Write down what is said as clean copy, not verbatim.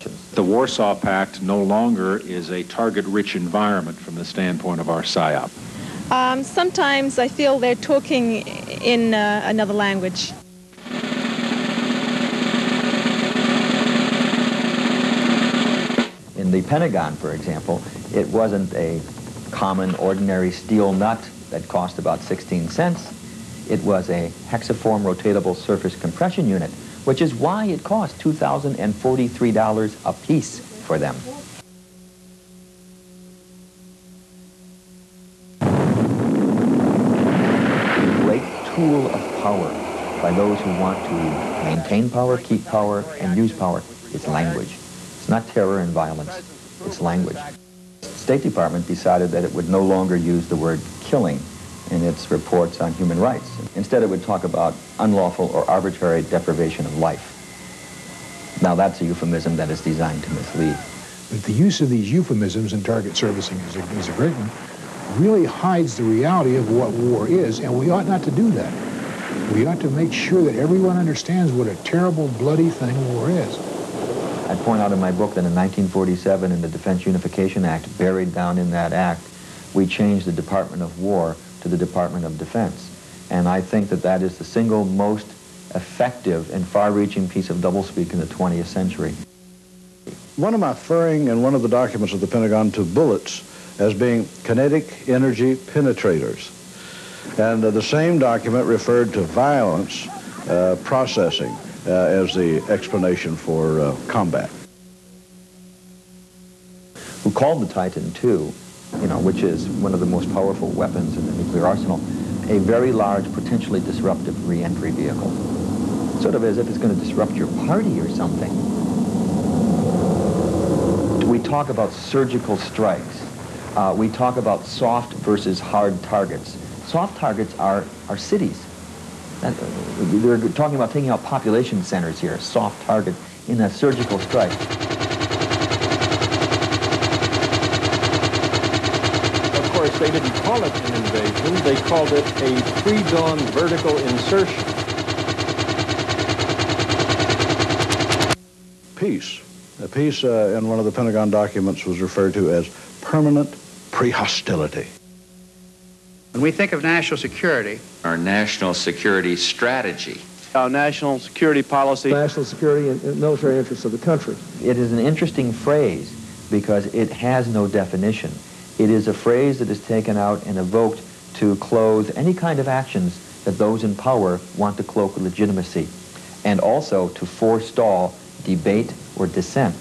questions. The Warsaw Pact no longer is a target-rich environment from the standpoint of our PSYOP. Sometimes I feel they're talking in another language. In the Pentagon, for example, it wasn't a common, ordinary steel nut that cost about 16 cents. It was a hexaform rotatable surface compression unit, which is why it cost $2,043 a piece for them. A great tool of power by those who want to maintain power, keep power, and use power is language. It's not terror and violence, it's language. The State Department decided that it would no longer use the word killing in its reports on human rights. Instead, it would talk about unlawful or arbitrary deprivation of life. Now, that's a euphemism that is designed to mislead. But the use of these euphemisms in target servicing is a great one, really hides the reality of what war is, and we ought not to do that. We ought to make sure that everyone understands what a terrible, bloody thing war is. I point out in my book that in 1947, in the Defense Unification Act, buried down in that act, we changed the Department of War to the Department of Defense. And I think that that is the single most effective and far-reaching piece of doublespeak in the 20th century. One of them referring in one of the documents of the Pentagon to bullets as being kinetic energy penetrators. And the same document referred to violence processing as the explanation for combat. Who called the Titan II, which is one of the most powerful weapons in the nuclear arsenal, a very large, potentially disruptive re-entry vehicle. Sort of as if it's going to disrupt your party or something. We talk about surgical strikes. We talk about soft versus hard targets. Soft targets are cities. They're talking about taking out population centers here, soft target in a surgical strike. Of course, they didn't call it an invasion. They called it a pre-dawn vertical insertion. Peace. A peace in one of the Pentagon documents was referred to as permanent pre-hostility. When we think of national security, our national security strategy, our national security policy, national security and military interests of the country. It is an interesting phrase because it has no definition. It is a phrase that is taken out and evoked to clothe any kind of actions that those in power want to cloak with legitimacy, and also to forestall debate or dissent.